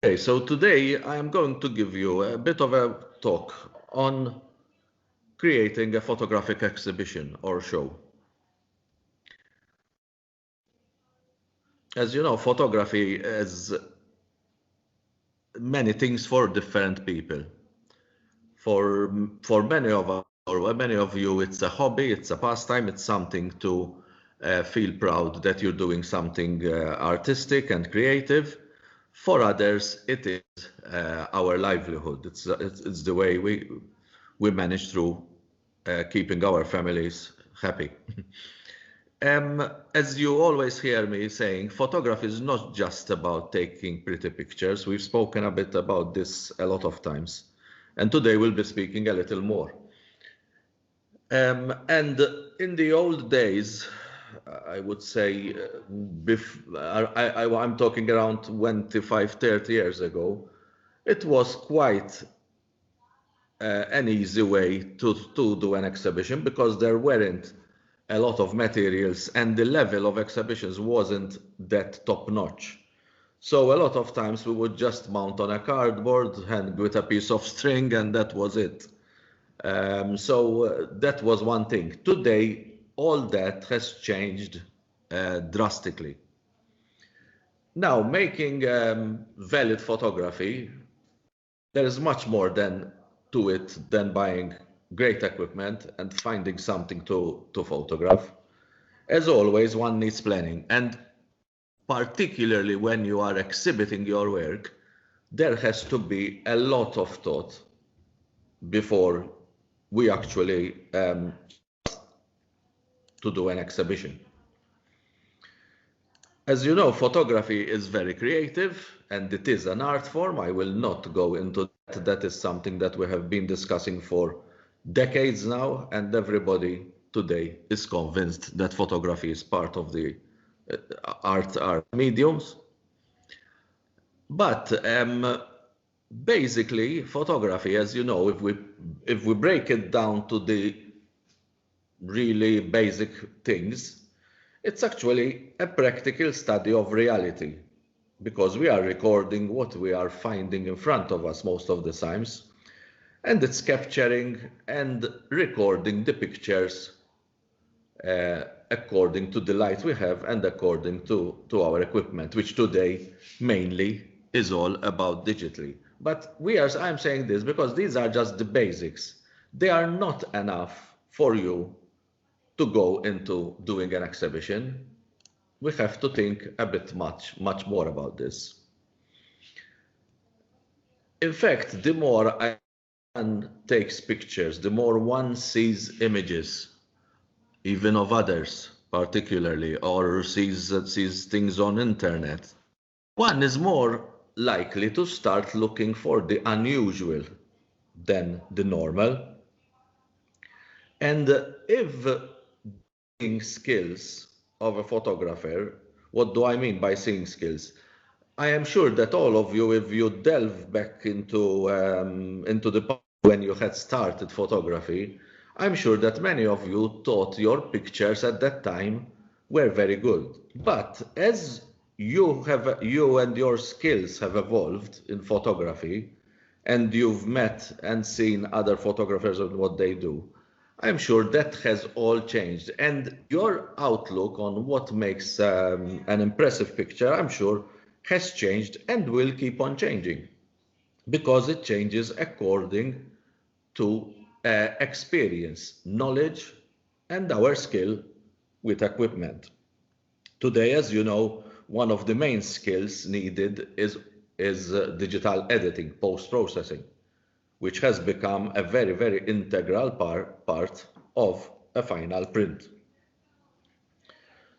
Okay, so today I am going to give you a bit of a talk on creating a photographic exhibition or show. As you know, photography is many things for different people. For many of us, or many of you, it's a hobby, it's a pastime, it's something to feel proud that you're doing something artistic and creative. For others, it is our livelihood. It's the way we manage through keeping our families happy. As you always hear me saying, photography is not just about taking pretty pictures. We've spoken a bit about this a lot of times. And today we'll be speaking a little more. And in the old days, I would say, I'm talking around 25, 30 years ago, it was quite an easy way to do an exhibition because there weren't a lot of materials and the level of exhibitions wasn't that top notch. So a lot of times we would just mount on a cardboard, hang with a piece of string, and that was it. So that was one thing. Today, all that has changed drastically. Now, making valid photography, there is much more to it than buying great equipment and finding something to photograph. As always, one needs planning, and particularly when you are exhibiting your work, there has to be a lot of thought before we actually to do an exhibition. As you know, photography is very creative and it is an art form. I will not go into that. That is something that we have been discussing for decades now, and everybody today is convinced that photography is part of the art mediums. But basically, photography, as you know, if we break it down to the really basic things, it's actually a practical study of reality because we are recording what we are finding in front of us most of the times, and it's capturing and recording the pictures according to the light we have and according to our equipment, which today mainly is all about digitally. But I'm saying this because these are just the basics. They are not enough for you to go into doing an exhibition. We have to think a bit much more about this. In fact, the more one takes pictures, the more one sees images, even of others particularly, or sees things on internet, one is more likely to start looking for the unusual than the normal. And if seeing skills of a photographer, what do I mean by seeing skills? I am sure that all of you, if you delve back into the past when you had started photography, I'm sure that many of you thought your pictures at that time were very good. But as you and your skills have evolved in photography, and you've met and seen other photographers and what they do, I'm sure that has all changed. And your outlook on what makes an impressive picture, I'm sure, has changed and will keep on changing because it changes according to experience, knowledge, and our skill with equipment. Today, as you know, one of the main skills needed is digital editing, post-processing, which has become a very, very integral part of a final print.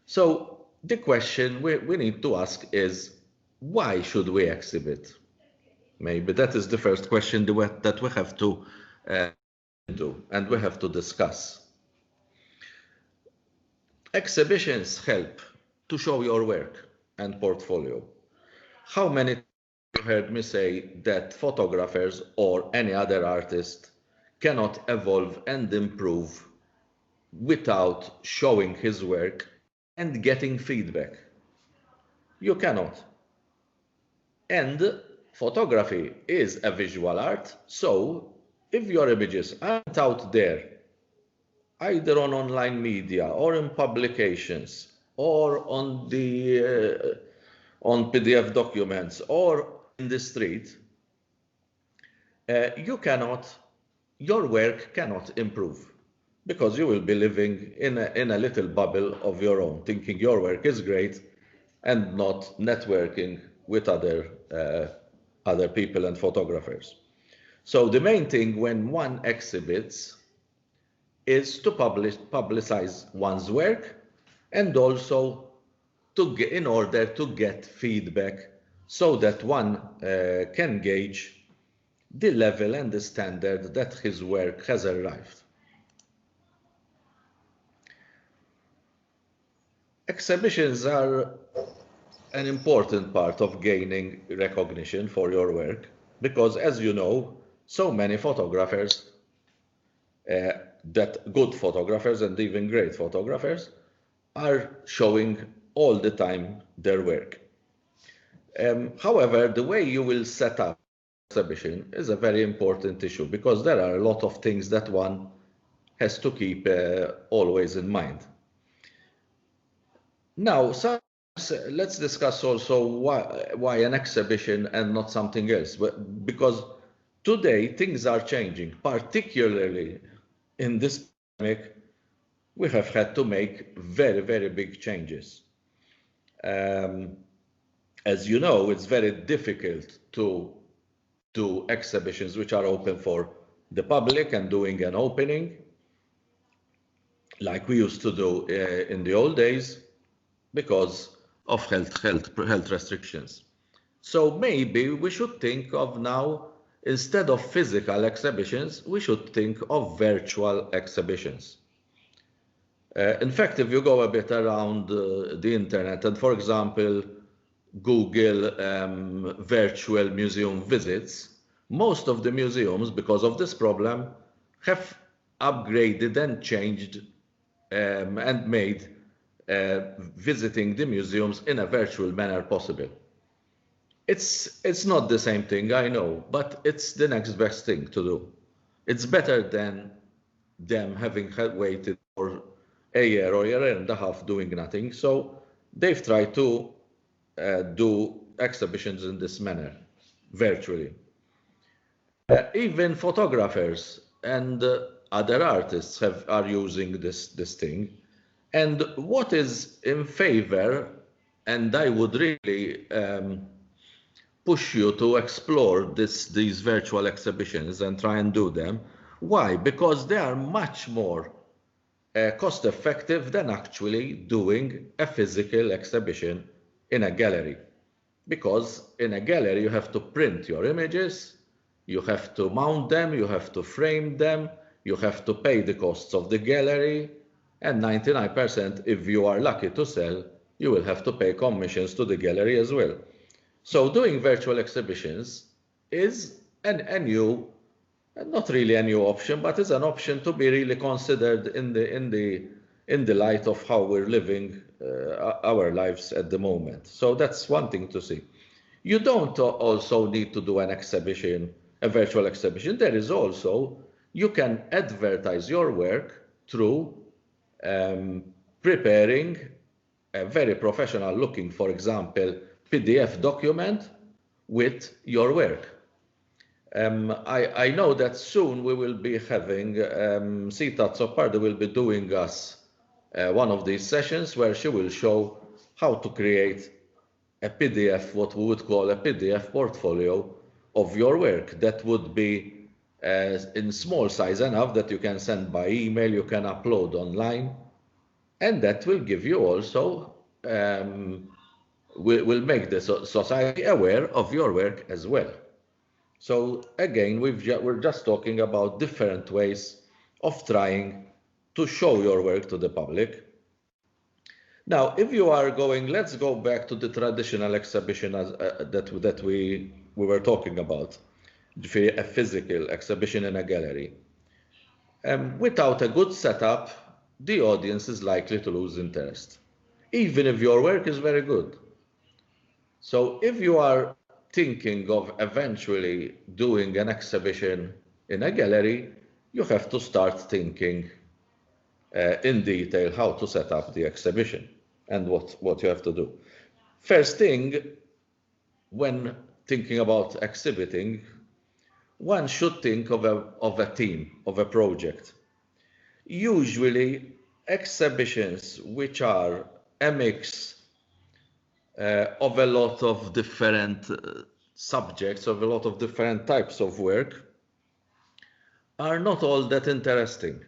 So the question we need to ask is, why should we exhibit? Maybe that is the first question that we have to do and we have to discuss. Exhibitions help to show your work and portfolio. How many times have you heard me say that photographers or any other artist cannot evolve and improve without showing his work and getting feedback? You cannot. And photography is a visual art, so if your images aren't out there, either on online media or in publications or on PDF documents or in the street, your work cannot improve because you will be living in a little bubble of your own, thinking your work is great and not networking with other people and photographers. So the main thing when one exhibits is to publicize one's work and also in order to get feedback so that one can gauge the level and the standard that his work has arrived. Exhibitions are an important part of gaining recognition for your work because, as you know, so many photographers, that good photographers and even great photographers, are showing all the time their work. However, the way you will set up exhibition is a very important issue because there are a lot of things that one has to keep always in mind. Now, let's discuss also why an exhibition and not something else. Because today things are changing, particularly in this pandemic, we have had to make very, very big changes. As you know, it's very difficult to do exhibitions which are open for the public and doing an opening like we used to do in the old days because of health restrictions. So maybe we should think of now, instead of physical exhibitions, we should think of virtual exhibitions. In fact, if you go a bit around the internet and, for example, Google virtual museum visits, most of the museums, because of this problem, have upgraded and changed and made visiting the museums in a virtual manner possible. It's not the same thing, I know, but it's the next best thing to do. It's better than them having waited for a year or a year and a half doing nothing. So they've tried to do exhibitions in this manner, virtually. Even photographers and other artists are using this thing. And what is in favor, and I would really push you to explore these virtual exhibitions and try and do them. Why? Because they are much more cost effective than actually doing a physical exhibition in a gallery. Because in a gallery you have to print your images, you have to mount them, you have to frame them, you have to pay the costs of the gallery, and 99%, if you are lucky to sell, you will have to pay commissions to the gallery as well. So doing virtual exhibitions is a new, not really a new option, but is an option to be really considered in the light of how we're living our lives at the moment. So that's one thing to see. You don't also need to do an exhibition, a virtual exhibition. There is also, you can advertise your work through preparing a very professional looking, for example, PDF document with your work. I know that soon we will be having, Sita Tsopardi will be doing us one of these sessions where she will show how to create a PDF, what we would call a PDF portfolio of your work that would be in small size enough that you can send by email, you can upload online, and that will give you also, will make the society aware of your work as well. So again, we're just talking about different ways of trying to show your work to the public. Now, if you are going, let's go back to the traditional exhibition that we were talking about, a physical exhibition in a gallery. Without a good setup, the audience is likely to lose interest, even if your work is very good. So if you are thinking of eventually doing an exhibition in a gallery, you have to start thinking in detail how to set up the exhibition and what you have to do. First thing, when thinking about exhibiting, one should think of a team, of a project. Usually, exhibitions which are a mix of a lot of different subjects, of a lot of different types of work, are not all that interesting.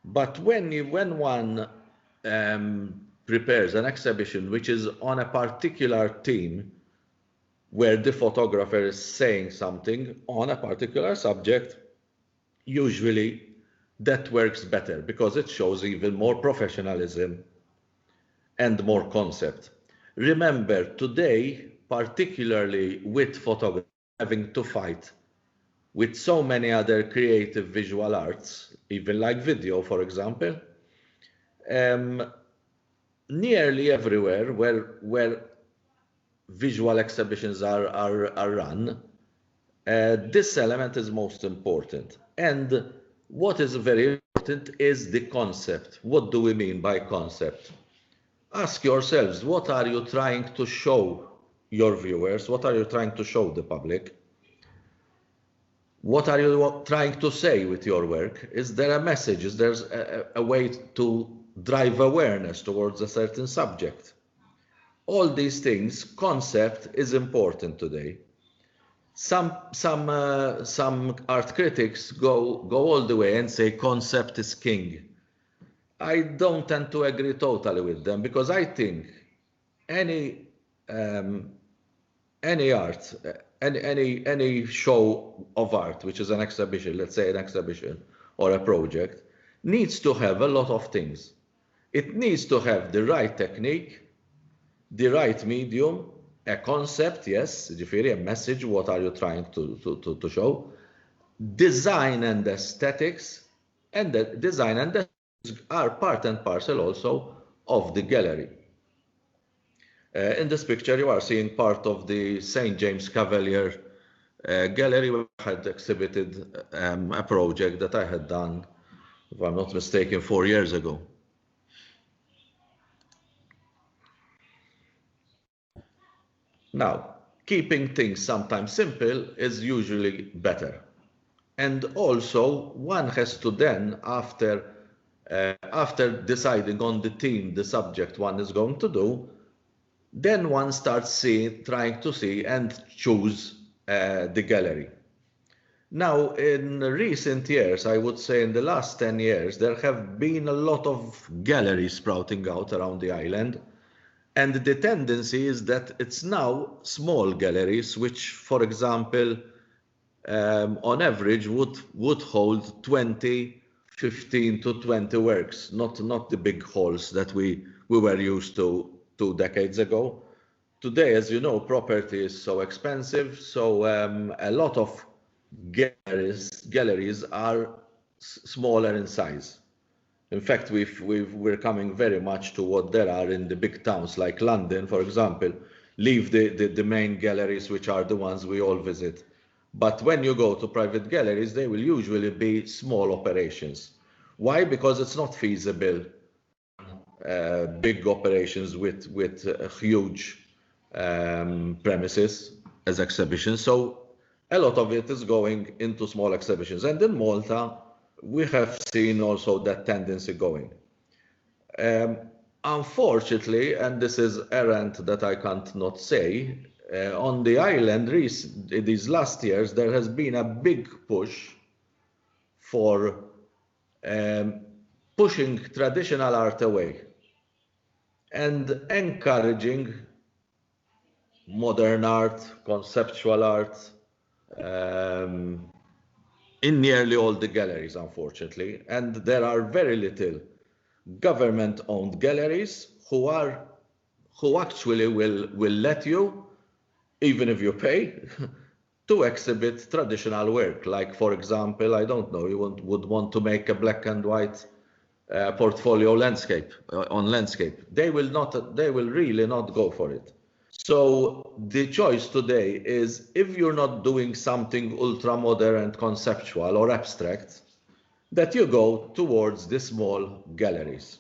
But when one prepares an exhibition which is on a particular theme, where the photographer is saying something on a particular subject, usually that works better because it shows even more professionalism and more concept. Remember, today, particularly with photography having to fight with so many other creative visual arts, even like video, for example, nearly everywhere where visual exhibitions are run, this element is most important. And what is very important is the concept. What do we mean by concept? Ask yourselves, what are you trying to show your viewers? What are you trying to show the public? What are you trying to say with your work? Is there a message? Is there a way to drive awareness towards a certain subject? All these things, concept is important today. Some art critics go all the way and say concept is king. I don't tend to agree totally with them because I think any art, any show of art, which is an exhibition, let's say an exhibition or a project, needs to have a lot of things. It needs to have the right technique, the right medium, a concept, yes, a message, what are you trying to show, design and aesthetics, and the design and aesthetics are part and parcel also of the gallery. In this picture, you are seeing part of the St. James Cavalier gallery where I had exhibited a project that I had done, if I'm not mistaken, 4 years ago. Now, keeping things sometimes simple is usually better. And also, one has to then, after deciding on the theme, the subject one is going to do, then one starts trying to see and choose the gallery. Now, in recent years, I would say in the last 10 years, there have been a lot of galleries sprouting out around the island. And the tendency is that it's now small galleries, which, for example, on average would hold 15 to 20 works, not the big halls that we were used to 2 decades ago. Today, as you know, property is so expensive, so a lot of galleries are smaller in size. In fact, we're coming very much to what there are in the big towns like London, for example. Leave the main galleries, which are the ones we all visit. But when you go to private galleries, they will usually be small operations. Why? Because it's not feasible. Big operations with huge premises as exhibitions. So a lot of it is going into small exhibitions. And in Malta, we have seen also that tendency going. Unfortunately, and this is errant that I can't not say, on the island these last years, there has been a big push for pushing traditional art away and encouraging modern art, conceptual art, in nearly all the galleries, unfortunately. And there are very little government-owned galleries who actually will let you, even if you pay, to exhibit traditional work. Like, for example, I don't know, you would want to make a black and white portfolio landscape on landscape. They will really not go for it. So So the choice today is, if you're not doing something ultra modern and conceptual or abstract, that you go towards the small galleries.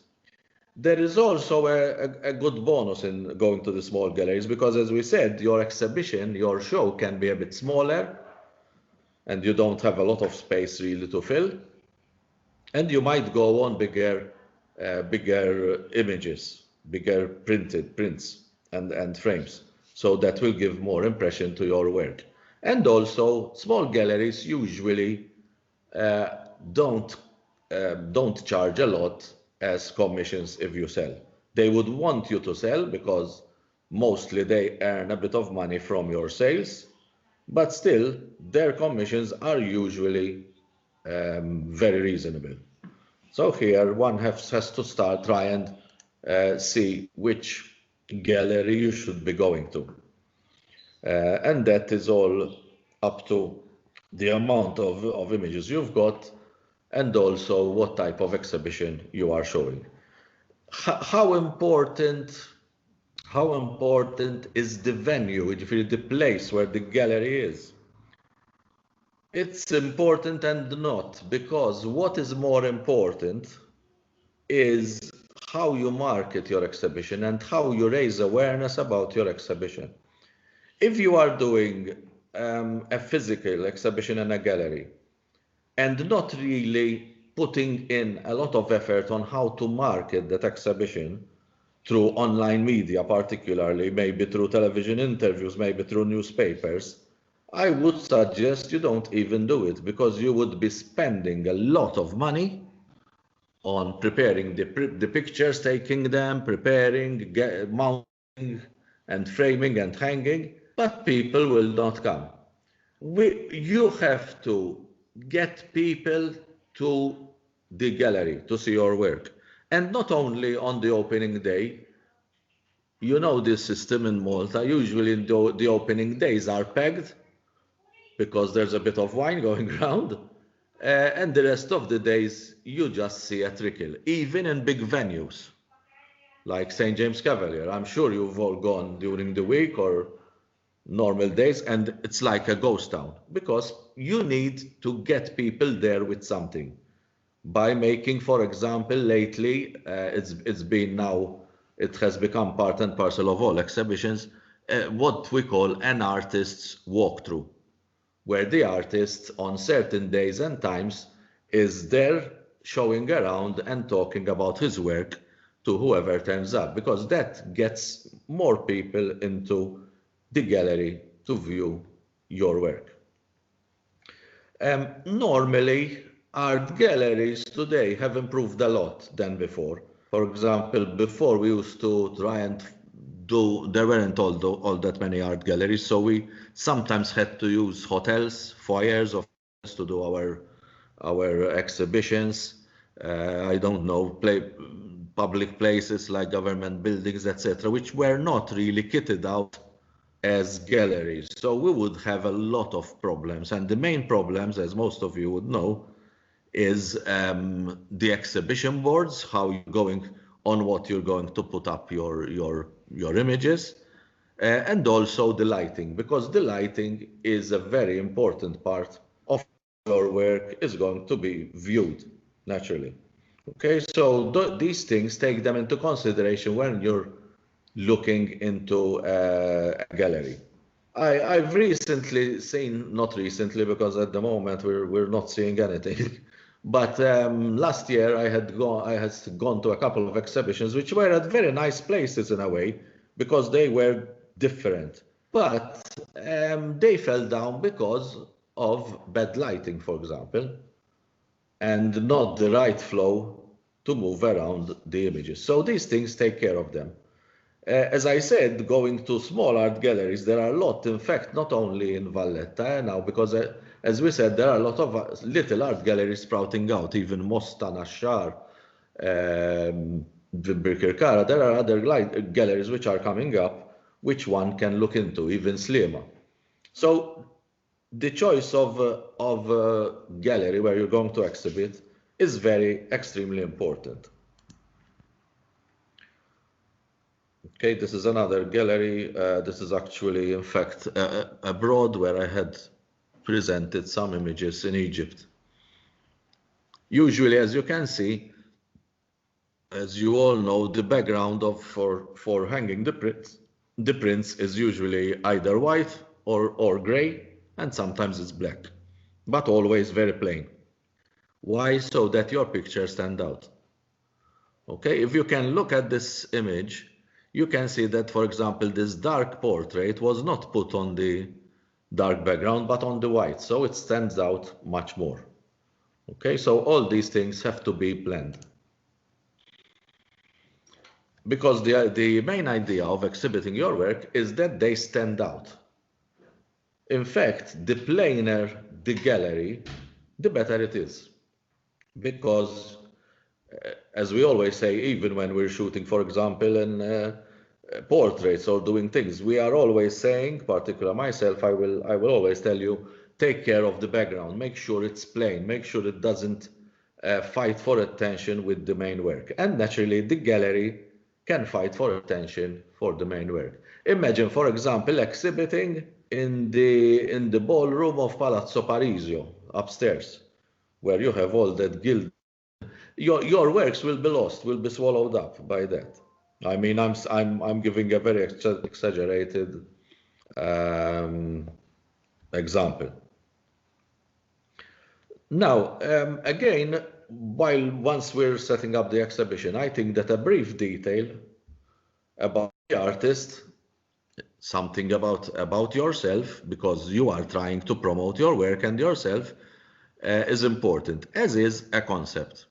There is also a good bonus in going to the small galleries because, as we said, your exhibition, your show can be a bit smaller and you don't have a lot of space really to fill. And you might go on bigger images, bigger prints and frames. So that will give more impression to your work. And also, small galleries usually uh, don't don't charge a lot as commissions if you sell. They would want you to sell because mostly they earn a bit of money from your sales, but still their commissions are usually very reasonable. So here one has to start try and see which gallery you should be going to. And that is all up to the amount of images you've got and also what type of exhibition you are showing. How important is the venue, the place where the gallery is? It's important and not, because what is more important is how you market your exhibition and how you raise awareness about your exhibition. If you are doing a physical exhibition in a gallery and not really putting in a lot of effort on how to market that exhibition through online media, particularly, maybe through television interviews, maybe through newspapers, I would suggest you don't even do it, because you would be spending a lot of money on preparing the pictures, taking them, preparing, mounting and framing and hanging, but people will not come. You have to get people to the gallery to see your work. And not only on the opening day. You know this system in Malta. Usually the opening days are pegged because there's a bit of wine going around. And the rest of the days you just see a trickle, even in big venues like St. James Cavalier. I'm sure you've all gone during the week or normal days, and it's like a ghost town because you need to get people there with something. By making, for example, lately, it has become part and parcel of all exhibitions, what we call an artist's walkthrough, where the artist on certain days and times is there showing around and talking about his work to whoever turns up, because that gets more people into the gallery to view your work. Normally, art galleries today have improved a lot than before. For example, before we used to try and there weren't all that many art galleries, so we sometimes had to use hotels, foyers of to do our exhibitions. I don't know, public places like government buildings, etc., which were not really kitted out as galleries. So we would have a lot of problems. And the main problems, as most of you would know, is the exhibition boards, how you're going on what you're going to put up your images, and also the lighting, because the lighting is a very important part of your work is going to be viewed naturally. Okay, so these things, take them into consideration when you're looking into a gallery. I've recently seen, not recently because at the moment we're not seeing anything, but last year I had gone to a couple of exhibitions which were at very nice places in a way because they were different, but they fell down because of bad lighting, for example, and not the right flow to move around the images. So these things, take care of them. As I said, going to small art galleries, there are a lot, in fact, not only in Valletta now, because as we said, there are a lot of little art galleries sprouting out, even Mosta, Nashar, Birkirkara. There are other galleries which are coming up, which one can look into, even Slema. So the choice of gallery where you're going to exhibit is extremely important. Okay, this is another gallery. This is actually, in fact, abroad where I had presented some images in Egypt. Usually, as you can see, as you all know, the background for hanging the prints is usually either white or gray, and sometimes it's black, but always very plain. Why? So that your picture stand out. Okay, if you can look at this image, you can see that, for example, this dark portrait was not put on the dark background, but on the white, so it stands out much more. Okay, so all these things have to be planned. Because the main idea of exhibiting your work is that they stand out. In fact, the plainer the gallery, the better it is. Because, as we always say, even when we're shooting, for example, in portraits or doing things, we are always saying, particularly myself, I will always tell you, take care of the background, make sure it's plain, make sure it doesn't fight for attention with the main work. And naturally, the gallery can fight for attention for the main work. Imagine, for example, exhibiting in the ballroom of Palazzo Parisio upstairs, where you have all that gilt. Your works will be lost, will be swallowed up by that. I mean, I'm giving a very exaggerated example. Now, again, once we're setting up the exhibition, I think that a brief detail about the artist, something about yourself, because you are trying to promote your work and yourself, is important, as is a concept.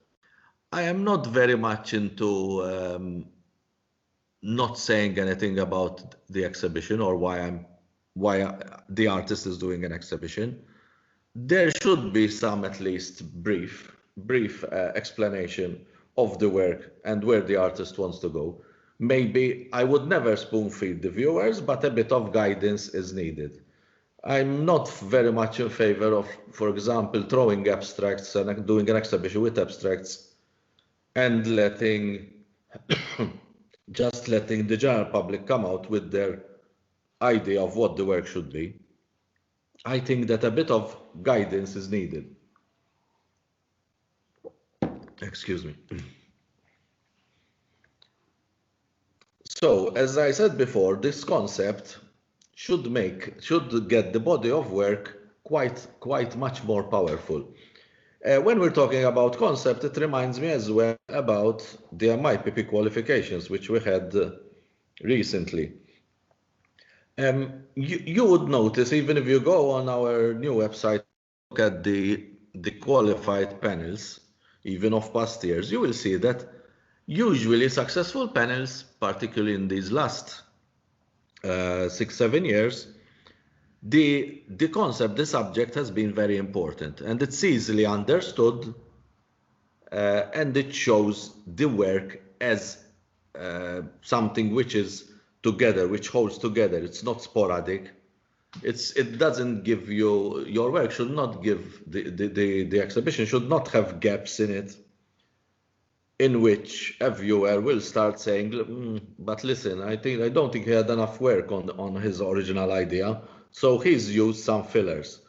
I am not very much into not saying anything about the exhibition or why the artist is doing an exhibition. There should be some, at least brief explanation of the work and where the artist wants to go. Maybe I would never spoon feed the viewers, but a bit of guidance is needed. I'm not very much in favor of, for example, throwing abstracts and doing an exhibition with abstracts and just letting the general public come out with their idea of what the work should be. I think that a bit of guidance is needed. Excuse me. So, as I said before, this concept should get the body of work quite much more powerful. When we're talking about concept, it reminds me as well about the MIPP qualifications, which we had recently. You would notice, even if you go on our new website, look at the qualified panels, even of past years, you will see that usually successful panels, particularly in these last 6-7 years, the concept, the subject has been very important, and it's easily understood, and it shows the work as something which is together, which holds together. It's not sporadic. It doesn't give you, your work should not give, the exhibition should not have gaps in it, in which a viewer will start saying, but listen, I don't think he had enough work on his original idea, so he's used some fillers.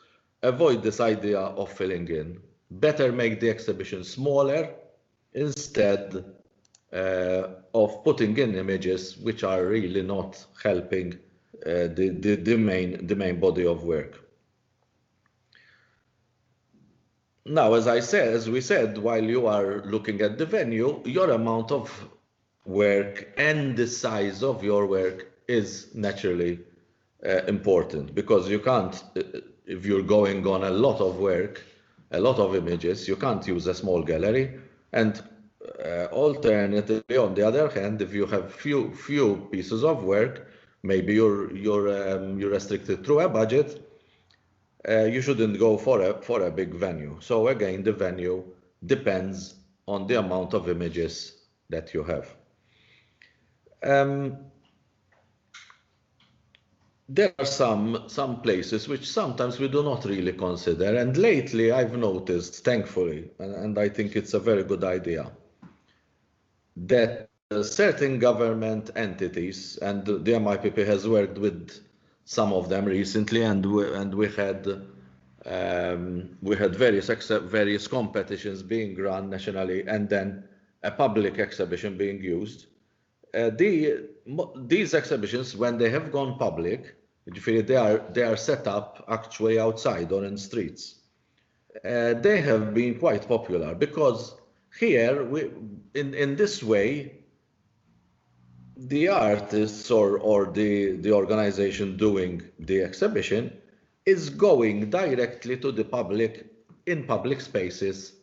Avoid this idea of filling in. Better make the exhibition smaller instead of putting in images which are really not helping the main body of work. Now, as we said, while you are looking at the venue, your amount of work and the size of your work is naturally important, because you can't, if you're going on a lot of work, a lot of images, you can't use a small gallery. And alternatively, on the other hand, if you have few pieces of work, maybe you're restricted through a budget, you shouldn't go for a big venue. So again, the venue depends on the amount of images that you have. There are some places which sometimes we do not really consider, and lately I've noticed, thankfully, and I think it's a very good idea, that certain government entities, and the MIPP has worked with some of them recently, and we had various competitions being run nationally, and then a public exhibition being used. These exhibitions, when they have gone public, they are set up actually outside or in streets. They have been quite popular because here, in this way, the artists or the organization doing the exhibition is going directly to the public in public spaces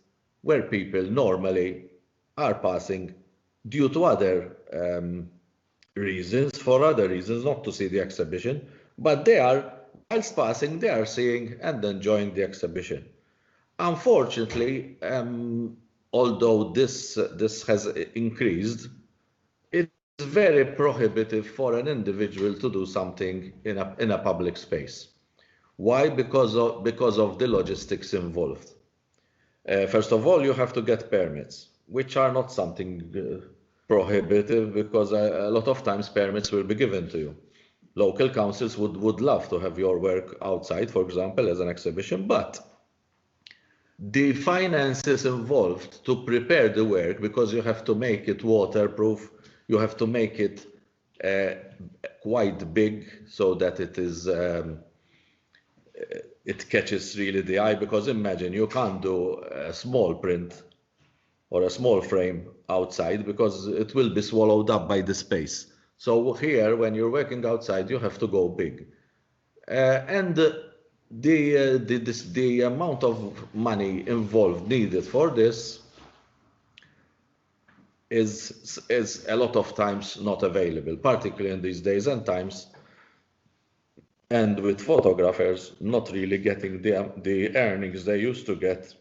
where people normally are passing due to other reasons, for other reasons, not to see the exhibition, but they are, whilst passing, they are seeing and enjoying the exhibition. Unfortunately, although this has increased, it's very prohibitive for an individual to do something in a public space. Why? Because of the logistics involved. First of all, you have to get permits, which are not something prohibitive, because a lot of times permits will be given to you. Local councils would love to have your work outside, for example, as an exhibition, but the finances involved to prepare the work, because you have to make it waterproof, you have to make it quite big so that it catches really the eye, because imagine you can't do a small print or a small frame outside because it will be swallowed up by the space. So here, when you're working outside, you have to go big. And the amount of money involved needed for this is a lot of times not available, particularly in these days and times, and with photographers not really getting the earnings they used to get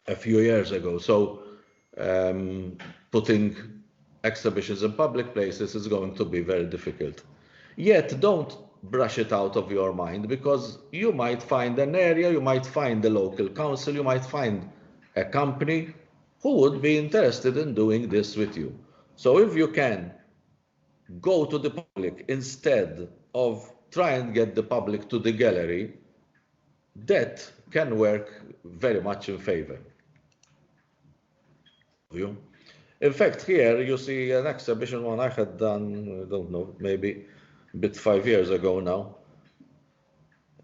a few years ago. So putting exhibitions in public places is going to be very difficult. Yet don't brush it out of your mind, because you might find an area, you might find the local council, you might find a company who would be interested in doing this with you. So if you can go to the public instead of try and get the public to the gallery, that can work very much in favor of you. In fact, here you see an exhibition one I had done, I don't know, maybe a bit 5 years ago now.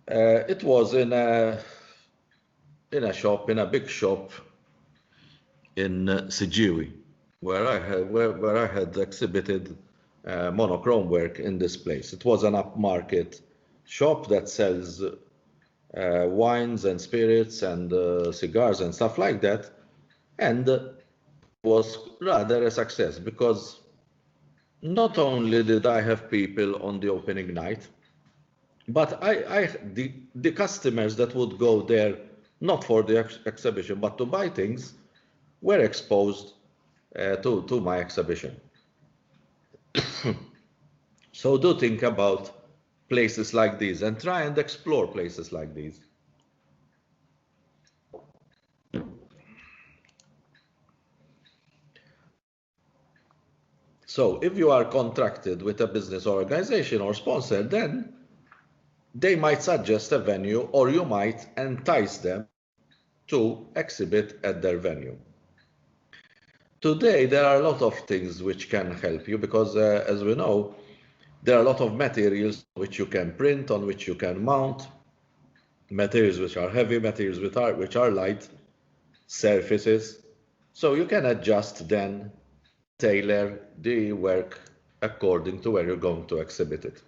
It was in a shop, in a big shop in Sijiwi, where I had exhibited monochrome work in this place. It was an upmarket shop that sells wines and spirits and cigars and stuff like that, and was rather a success, because not only did I have people on the opening night, but the customers that would go there not for the exhibition but to buy things were exposed to my exhibition. So do think about places like these and try and explore places like these. So if you are contracted with a business organization or sponsor, then they might suggest a venue, or you might entice them to exhibit at their venue. Today, there are a lot of things which can help you, because as we know, there are a lot of materials which you can print, on which you can mount, materials which are heavy, materials which are light, surfaces. So you can adjust then, tailor the work according to where you're going to exhibit it.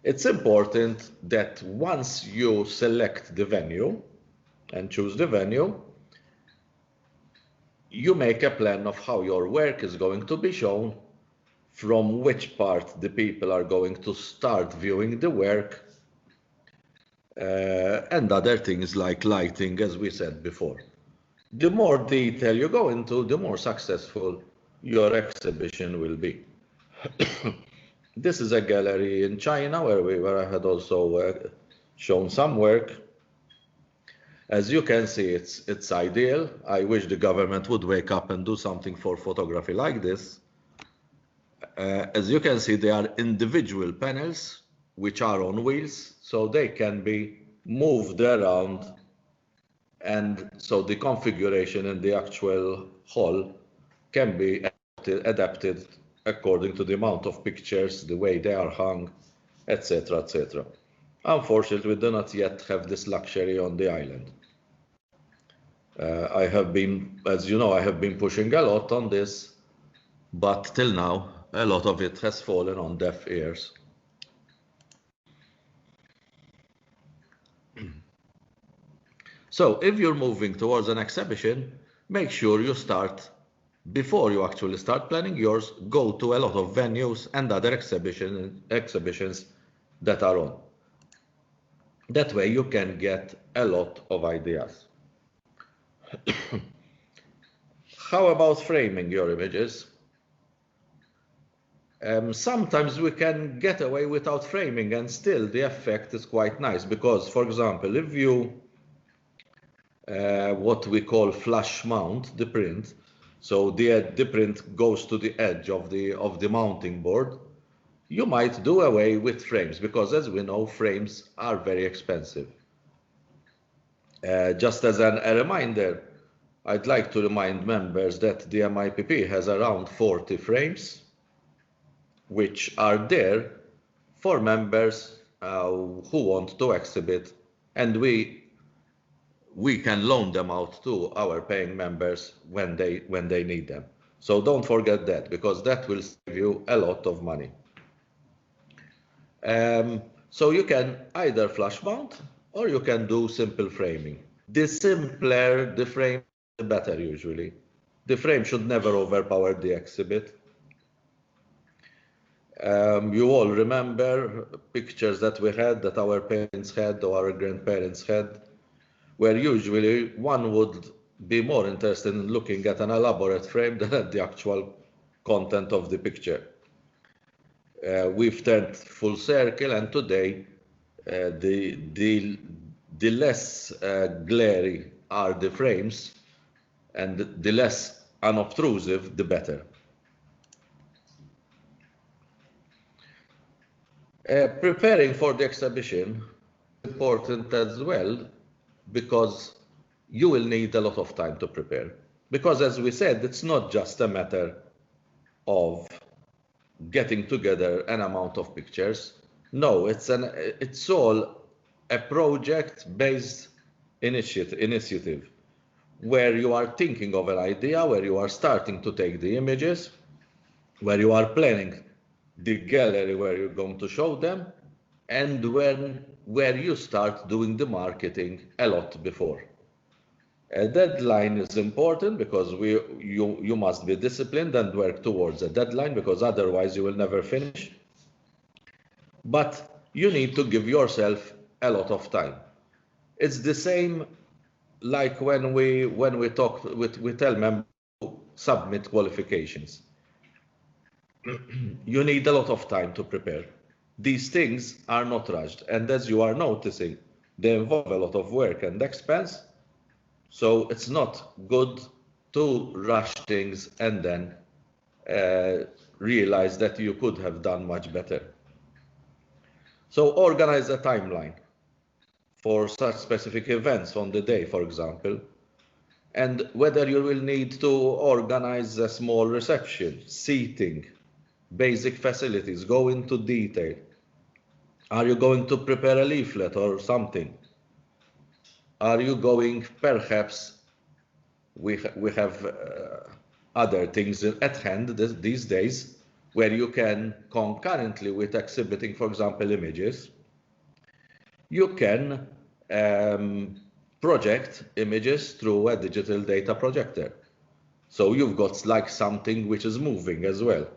It's important that once you select the venue and choose the venue, you make a plan of how your work is going to be shown, from which part the people are going to start viewing the work, and other things like lighting, as we said before. The more detail you go into, the more successful your exhibition will be. This is a gallery in China where I had also shown some work. As you can see, it's ideal. I wish the government would wake up and do something for photography like this. As you can see, they are individual panels which are on wheels, so they can be moved around, and so the configuration in the actual hall can be adapted according to the amount of pictures, the way they are hung, etc., etc. Unfortunately, we do not yet have this luxury on the island. I have been, as you know, I have been pushing a lot on this, but till now, a lot of it has fallen on deaf ears. So if you're moving towards an exhibition, make sure you start, before you actually start planning yours, go to a lot of venues and other exhibitions that are on. That way you can get a lot of ideas. How about framing your images? Sometimes we can get away without framing and still the effect is quite nice because, for example, if you what we call flush mount the print, so the print goes to the edge of the mounting board, you might do away with frames because, as we know, frames are very expensive. Just as a reminder, I'd like to remind members that the MIPP has around 40 frames which are there for members who want to exhibit, and we can loan them out to our paying members when they need them. So don't forget that, because that will save you a lot of money. So you can either flush mount or you can do simple framing. The simpler the frame, the better usually. The frame should never overpower the exhibit. You all remember pictures that we had, that our parents had or our grandparents had, where usually one would be more interested in looking at an elaborate frame than at the actual content of the picture. We've turned full circle, and today the less glary are the frames and the less unobtrusive, the better. Preparing for the exhibition is important as well, because you will need a lot of time to prepare. Because, as we said, it's not just a matter of getting together an amount of pictures. No, it's all a project-based initiative where you are thinking of an idea, where you are starting to take the images, where you are planning the gallery where you're going to show them, and where you start doing the marketing a lot before. A deadline is important because you must be disciplined and work towards a deadline, because otherwise you will never finish. But you need to give yourself a lot of time. It's the same like when we talk, we tell members to submit qualifications. You need a lot of time to prepare. These things are not rushed, and as you are noticing, they involve a lot of work and expense. So it's not good to rush things and then realize that you could have done much better. So organize a timeline for such specific events on the day, for example, and whether you will need to organize a small reception, seating, basic facilities, go into detail. Are you going to prepare a leaflet or something? Are you going, perhaps, we have other things at hand these days where you can, concurrently with exhibiting, for example, images, you can project images through a digital data projector. So you've got like something which is moving as well,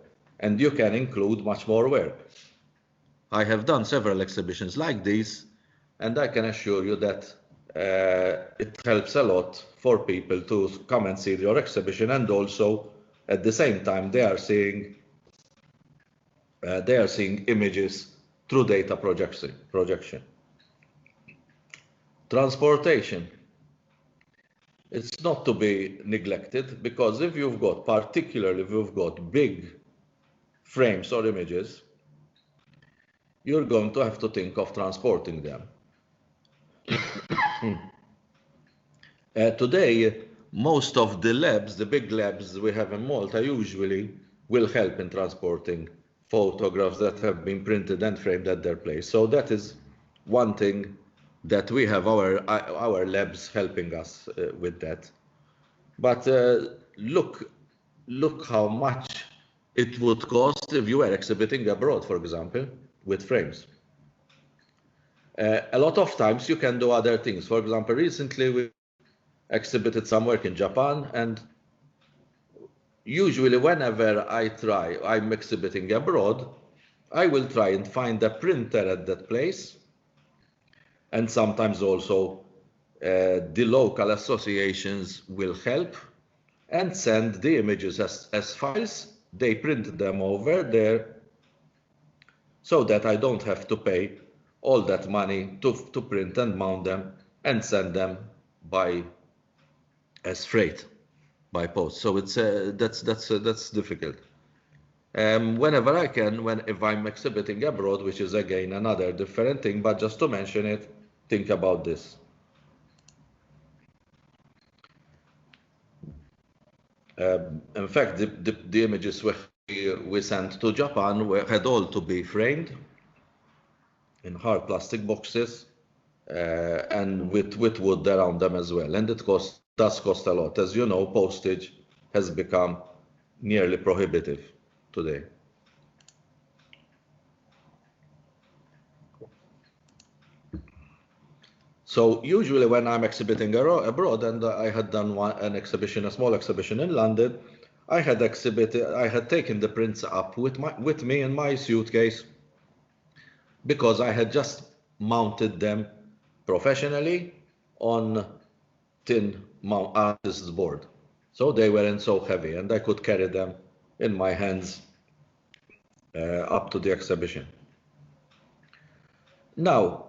and you can include much more work. I have done several exhibitions like these, and I can assure you that it helps a lot for people to come and see your exhibition, and also at the same time they are seeing images through data projection. Transportation. It's not to be neglected, because if you've got, particularly if you've got big frames or images, you're going to have to think of transporting them. Today, most of the labs, the big labs we have in Malta, usually will help in transporting photographs that have been printed and framed at their place. So that is one thing that we have our labs helping us with that. But look how much it would cost if you were exhibiting abroad, for example, with frames. A lot of times you can do other things. For example, recently we exhibited some work in Japan, and usually whenever I'm exhibiting abroad, I will try and find a printer at that place, and sometimes also the local associations will help and send the images as files. They print them over there so that I don't have to pay all that money to print and mount them and send them as freight by post. So it's that's difficult. Whenever I can, if I'm exhibiting abroad, which is again another different thing, but just to mention it, think about this. In fact, the images we sent to Japan had all to be framed in hard plastic boxes and with wood around them as well. And it does cost a lot. As you know, postage has become nearly prohibitive today. So usually when I'm exhibiting abroad, and I had done a small exhibition in London, I had taken the prints up with me in my suitcase, because I had just mounted them professionally on tin artist's board. So they weren't so heavy, and I could carry them in my hands up to the exhibition. Now,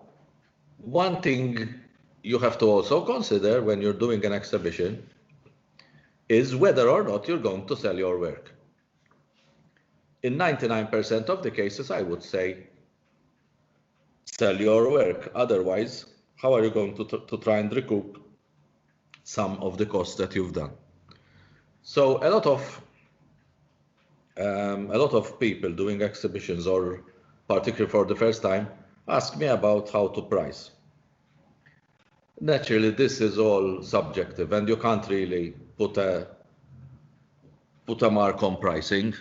one thing you have to also consider when you're doing an exhibition is whether or not you're going to sell your work. In 99% of the cases, I would say sell your work. Otherwise, how are you going to try and recoup some of the costs that you've done? So a lot of people doing exhibitions, or particularly for the first time, ask me about how to price. Naturally, this is all subjective, and you can't really put a mark on pricing.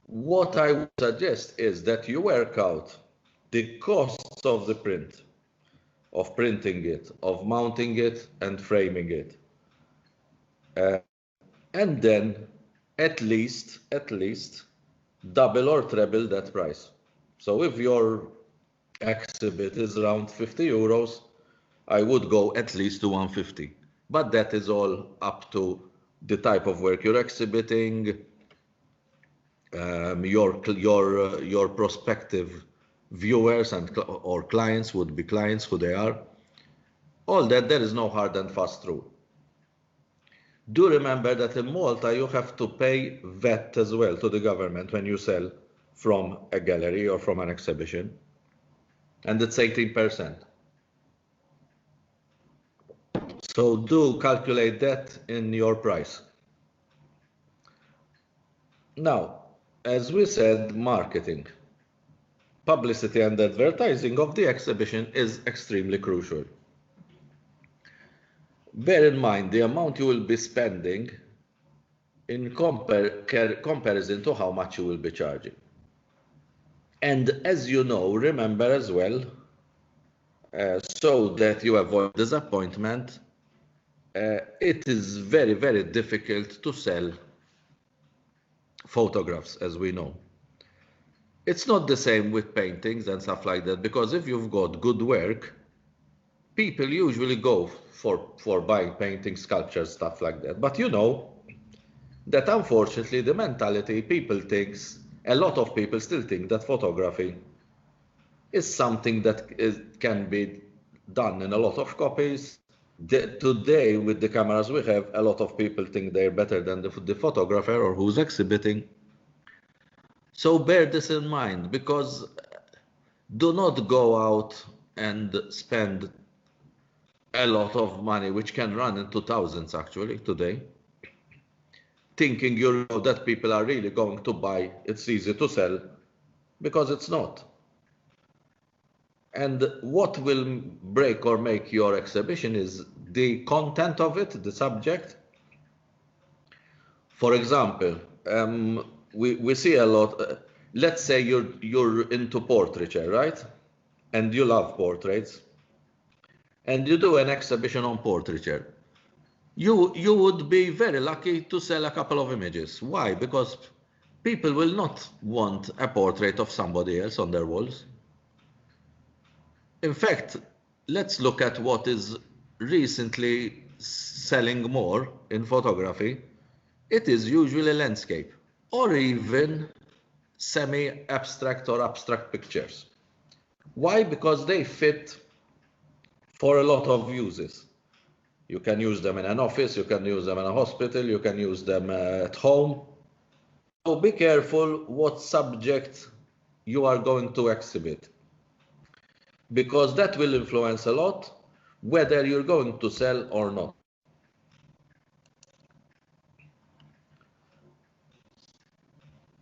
What I would suggest is that you work out the costs of the print, of printing it, of mounting it and framing it, and then at least double or treble that price. So if your exhibit is around 50 euros, I would go at least to 150. But that is all up to the type of work you're exhibiting, your prospective viewers or clients, would be clients, who they are. All that, there is no hard and fast rule. Do remember that in Malta you have to pay VAT as well to the government when you sell from a gallery or from an exhibition, and it's 18%. So do calculate that in your price. Now, as we said, marketing, publicity and advertising of the exhibition is extremely crucial. Bear in mind the amount you will be spending in comparison to how much you will be charging. And as you know, remember as well, so that you avoid disappointment, it is very, very difficult to sell photographs, as we know. It's not the same with paintings and stuff like that, because if you've got good work, people usually go for buying paintings, sculptures, stuff like that. But you know that unfortunately the mentality, a lot of people still think that photography is something that can be done in a lot of copies, Today, with the cameras we have, a lot of people think they're better than the photographer or who's exhibiting. So bear this in mind, because do not go out and spend a lot of money, which can run into thousands actually today, thinking you know that people are really going to buy, it's easy to sell, because it's not. And what will break or make your exhibition is the content of it, the subject. For example, we see a lot, let's say you're into portraiture, right? And you love portraits, and you do an exhibition on portraiture. You would be very lucky to sell a couple of images. Why? Because people will not want a portrait of somebody else on their walls. In fact, let's look at what is recently selling more in photography. It is usually landscape or even semi-abstract or abstract pictures. Why? Because they fit for a lot of uses. You can use them in an office, you can use them in a hospital, you can use them at home. So be careful what subject you are going to exhibit, because that will influence a lot whether you're going to sell or not.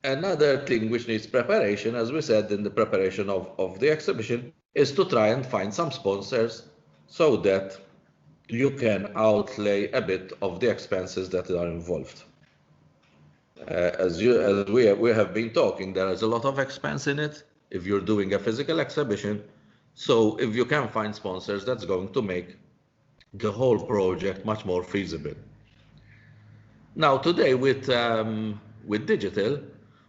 Another thing which needs preparation, as we said in the preparation of the exhibition, is to try and find some sponsors so that you can outlay a bit of the expenses that are involved. As we have been talking, there is a lot of expense in it if you're doing a physical exhibition. So if you can find sponsors, that's going to make the whole project much more feasible. Now today with digital,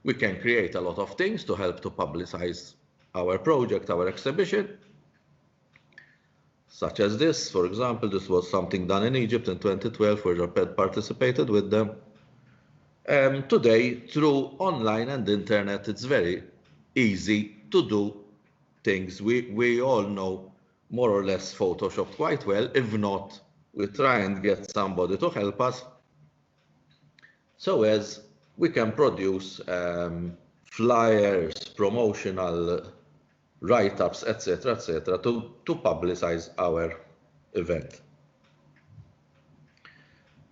we can create a lot of things to help to publicize our project, our exhibition, such as this. For example, this was something done in Egypt in 2012 where JPEG participated with them. Today, through online and internet, it's very easy to do things. We all know more or less Photoshop quite well. If not, we try and get somebody to help us, so as we can produce flyers, promotional write-ups, etc., to publicize our event.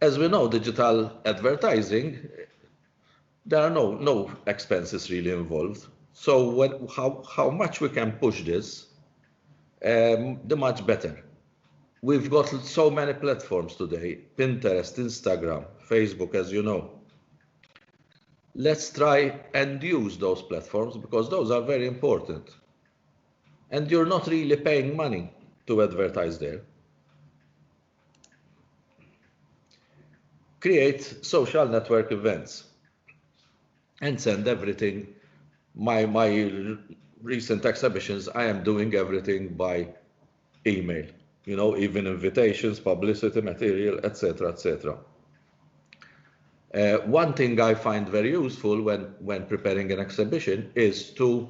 As we know, digital advertising, there are no expenses really involved. So how much we can push this, the much better. We've got so many platforms today: Pinterest, Instagram, Facebook, as you know. Let's try and use those platforms, because those are very important. And you're not really paying money to advertise there. Create social network events and send everything. My recent exhibitions, I am doing everything by email, you know, even invitations, publicity material, etc., etc. One thing I find very useful when preparing an exhibition is to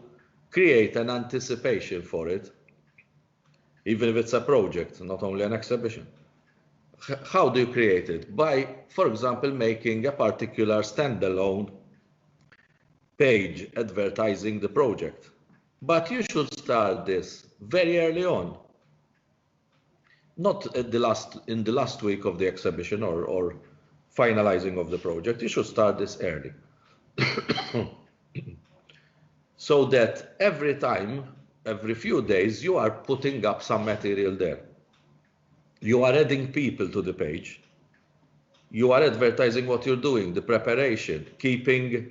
create an anticipation for it, even if it's a project, not only an exhibition. How do you create it? By, for example, making a particular standalone page advertising the project. But you should start this very early on, not in the last week of the exhibition or finalizing of the project. You should start this early. So that every time, every few days, you are putting up some material there. You are adding people to the page. You are advertising what you're doing, the preparation, keeping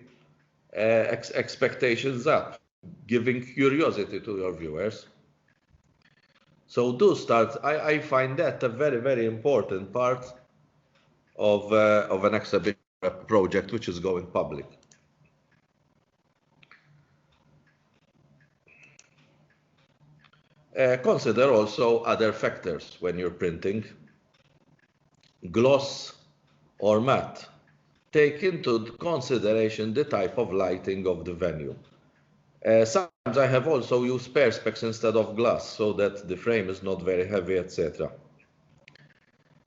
expectations up, giving curiosity to your viewers. So do start. I find that a very, very important part of an exhibition project which is going public. Consider also other factors when you're printing. Gloss or matte. Take into consideration the type of lighting of the venue. Sometimes I have also used perspex instead of glass, so that the frame is not very heavy, etc.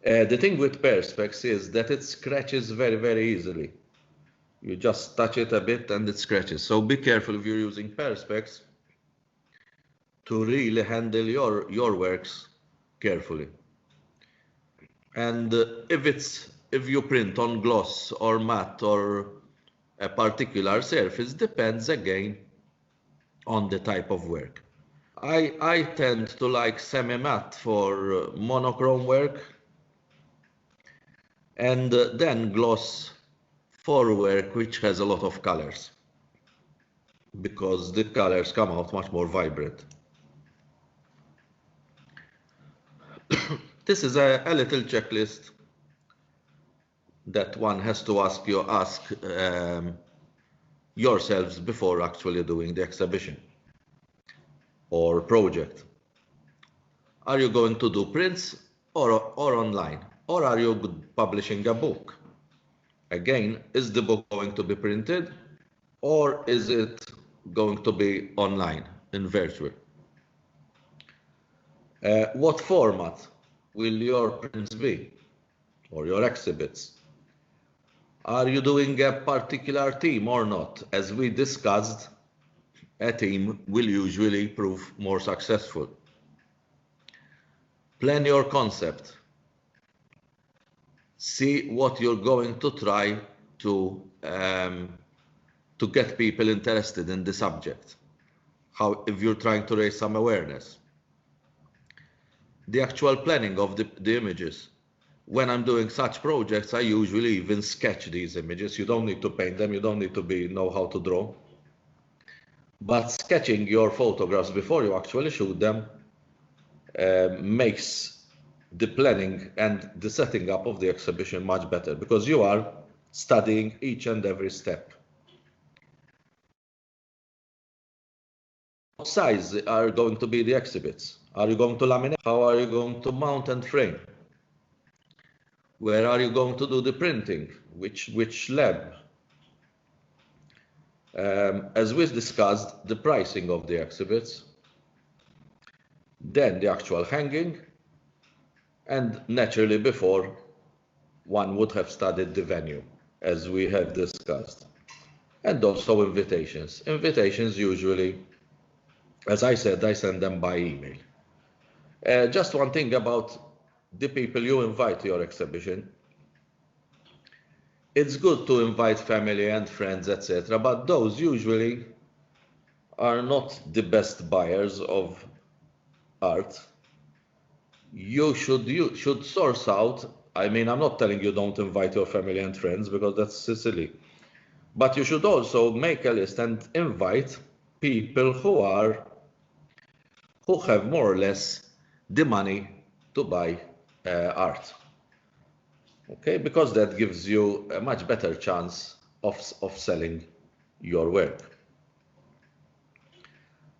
The thing with Perspex is that it scratches very, very easily. You just touch it a bit and it scratches. So be careful if you're using Perspex to really handle your works carefully. And if you print on gloss or matte or a particular surface, depends again on the type of work. I tend to like semi-matte for monochrome work, and then gloss for work which has a lot of colors, because the colors come out much more vibrant. This is a little checklist that one has to ask yourselves before actually doing the exhibition or project. Are you going to do prints or online? Or are you publishing a book? Again, is the book going to be printed or is it going to be online in virtual? What format will your prints be or your exhibits? Are you doing a particular theme or not? As we discussed, a theme will usually prove more successful. Plan your concept. See what you're going to try to get people interested in the subject. If you're trying to raise some awareness. The actual planning of the images. When I'm doing such projects, I usually even sketch these images. You don't need to paint them. You don't need to know how to draw. But sketching your photographs before you actually shoot them makes the planning and the setting up of the exhibition much better, because you are studying each and every step. What size are going to be the exhibits? Are you going to laminate? How are you going to mount and frame? Where are you going to do the printing? Which lab? As we discussed, the pricing of the exhibits, then the actual hanging, and naturally before, one would have studied the venue, as we have discussed. And also invitations. Invitations usually, as I said, I send them by email. Just one thing about the people you invite to your exhibition. It's good to invite family and friends, etc., but those usually are not the best buyers of art. You should source out. I mean, I'm not telling you don't invite your family and friends, because that's silly. But you should also make a list and invite people who have more or less the money to buy art. Okay, because that gives you a much better chance of selling your work.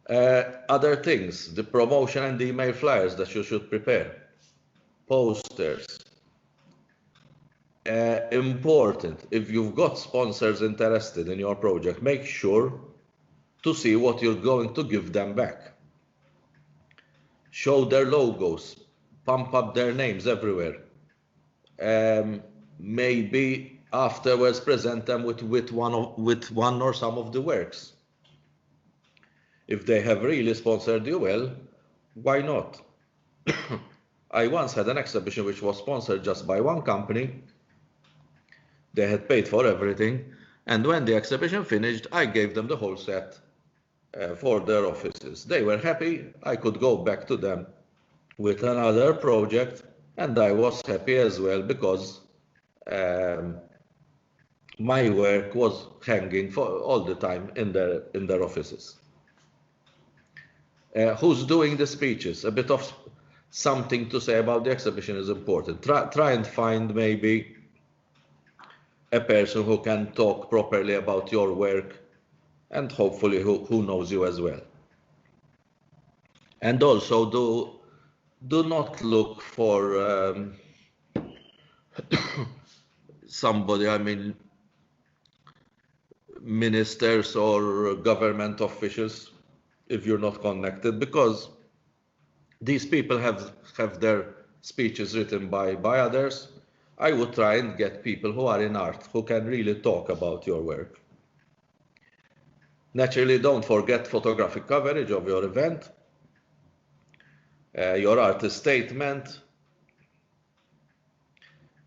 Other things, the promotion and the email flyers that you should prepare, posters. Important, if you've got sponsors interested in your project, make sure to see what you're going to give them back. Show their logos, pump up their names everywhere. Maybe afterwards present them with one or some of the works. If they have really sponsored you well, why not? I once had an exhibition which was sponsored just by one company. They had paid for everything, and when the exhibition finished, I gave them the whole set for their offices. They were happy. I could go back to them with another project, and I was happy as well, because my work was hanging for all the time in their offices. Who's doing the speeches? A bit of something to say about the exhibition is important. Try and find maybe a person who can talk properly about your work, and hopefully who knows you as well. And also do not look for somebody, I mean, ministers or government officials, if you're not connected, because these people have their speeches written by others. I would try and get people who are in art, who can really talk about your work. Naturally, don't forget photographic coverage of your event, your artist statement,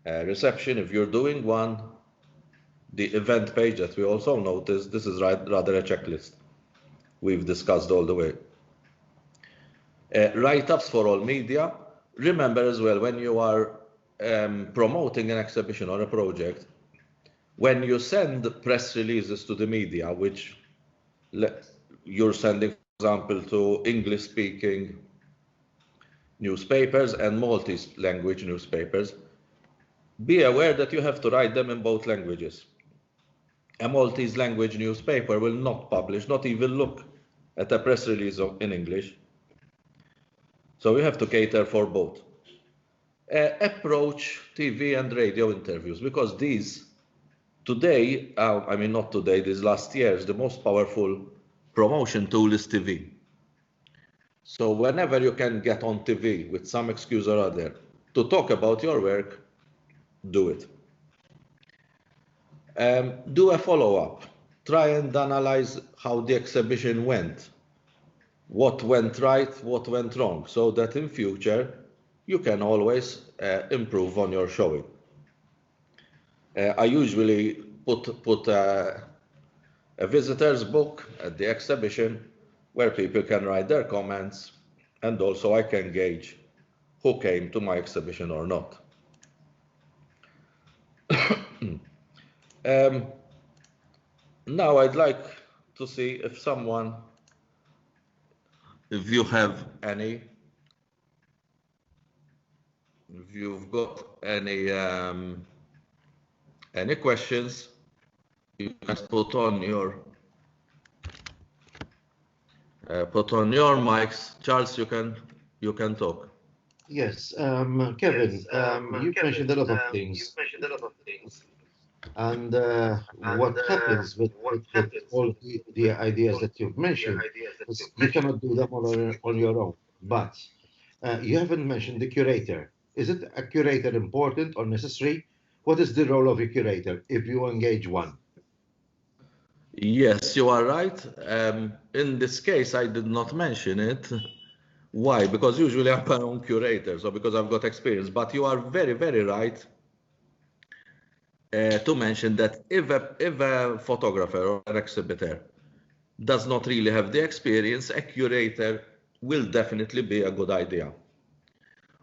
reception if you're doing one, the event page that we also noticed. This is rather a checklist we've discussed all the way. Write-ups for all media. Remember as well, when you are promoting an exhibition or a project, when you send press releases to the media, which you're sending, for example, to English-speaking newspapers and multi-language newspapers, be aware that you have to write them in both languages. A Maltese language newspaper will not publish, not even look at a press release in English. So we have to cater for both. Approach TV and radio interviews, because these today, I mean not today, these last years, the most powerful promotion tool is TV. So whenever you can get on TV with some excuse or other to talk about your work, do it. Do a follow-up. Try and analyze how the exhibition went. What went right, what went wrong, so that in future you can always improve on your showing. I usually put a visitor's book at the exhibition where people can write their comments, and also I can gauge who came to my exhibition or not. Now I'd like to see if you have any, if you've got any questions, you can put on your mics. Charles, you can talk. Yes, Kevin, you've mentioned a lot of things. And what happens with all the ideas that you've mentioned is you cannot do them on your own. But you haven't mentioned the curator. Is it a curator important or necessary? What is the role of a curator if you engage one? Yes, you are right. In this case, I did not mention it. Why? Because usually I'm my own curator, so because I've got experience. But you are very, very right to mention that if a photographer or an exhibitor does not really have the experience, a curator will definitely be a good idea.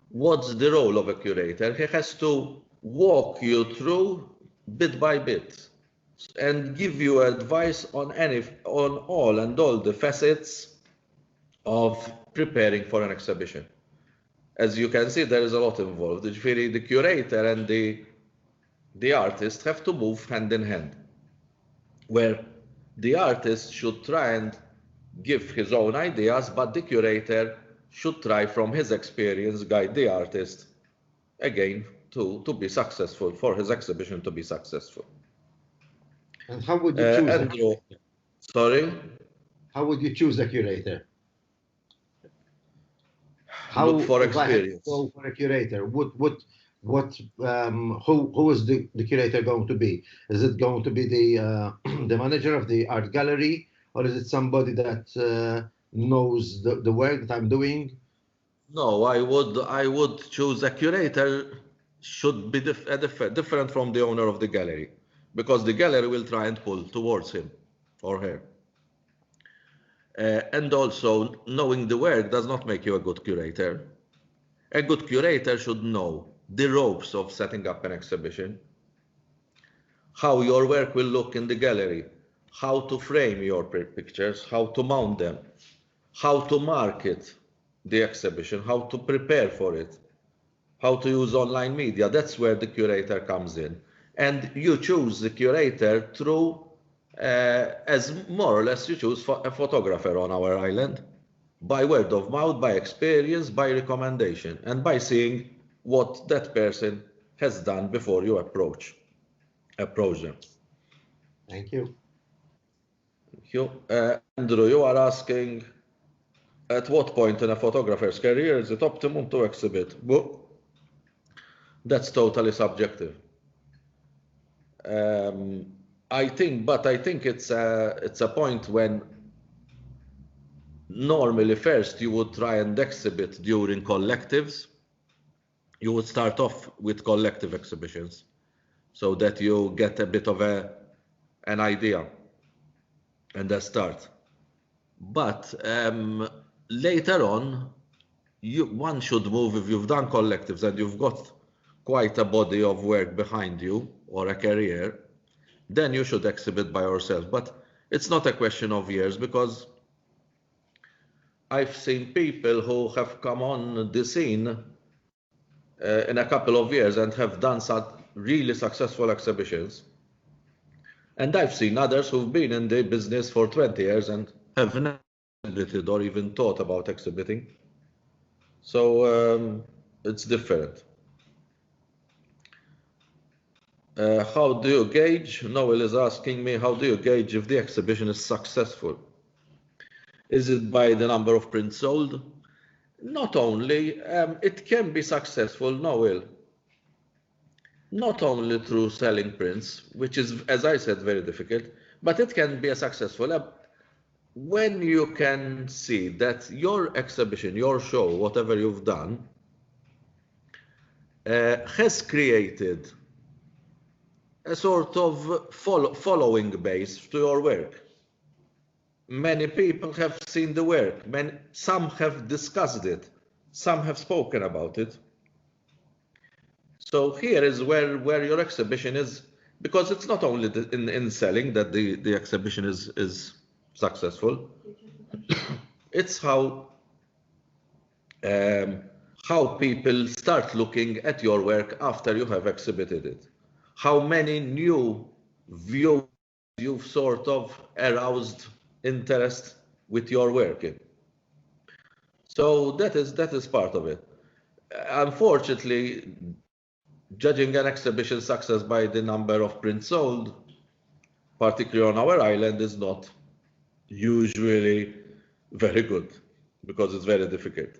What's the role of a curator? He has to walk you through bit by bit and give you advice on all the facets of preparing for an exhibition. As you can see, there is a lot involved. The curator and the artist have to move hand in hand, where the artist should try and give his own ideas, but the curator should try from his experience guide the artist again to be successful, for his exhibition to be successful. And how would you choose a curator? Sorry? How would you choose a curator? Look for experience. Go for a curator. Who is the curator going to be? Is it going to be the the manager of the art gallery, or is it somebody that knows the work that I'm doing? No, I would choose a curator should be different from the owner of the gallery, because the gallery will try and pull towards him or her. And also, knowing the work does not make you a good curator. A good curator should know the ropes of setting up an exhibition, how your work will look in the gallery, how to frame your pictures, how to mount them, how to market the exhibition, how to prepare for it, how to use online media. That's where the curator comes in. And you choose the curator through, as more or less you choose a photographer on our island, by word of mouth, by experience, by recommendation, and by seeing what that person has done before you approach them. Thank you. Thank you. Andrew, you are asking, at what point in a photographer's career is it optimum to exhibit? Well, That's totally subjective. I think it's a point when normally first you would try and exhibit during collectives. You would start off with collective exhibitions so that you get a bit of an idea and a start. But later on, one should move if you've done collectives and you've got quite a body of work behind you or a career, then you should exhibit by yourself. But it's not a question of years, because I've seen people who have come on the scene in a couple of years and have done such really successful exhibitions. And I've seen others who've been in the business for 20 years and have never exhibited or even thought about exhibiting. So it's different. How do you gauge? Noel is asking me, how do you gauge if the exhibition is successful? Is it by the number of prints sold? Not only. It can be successful, Noel, not only through selling prints, which is, as I said, very difficult, but it can be a successful when you can see that your exhibition, your show, whatever you've done, has created a sort of following base to your work. Many people have seen the work, some have discussed it, some have spoken about it. So here is where your exhibition is, because it's not only in selling that the exhibition is successful. It's how people start looking at your work after you have exhibited it. How many new viewers you've sort of aroused interest with your work in. So that is part of it. Unfortunately, judging an exhibition success by the number of prints sold, particularly on our island, is not usually very good, because it's very difficult.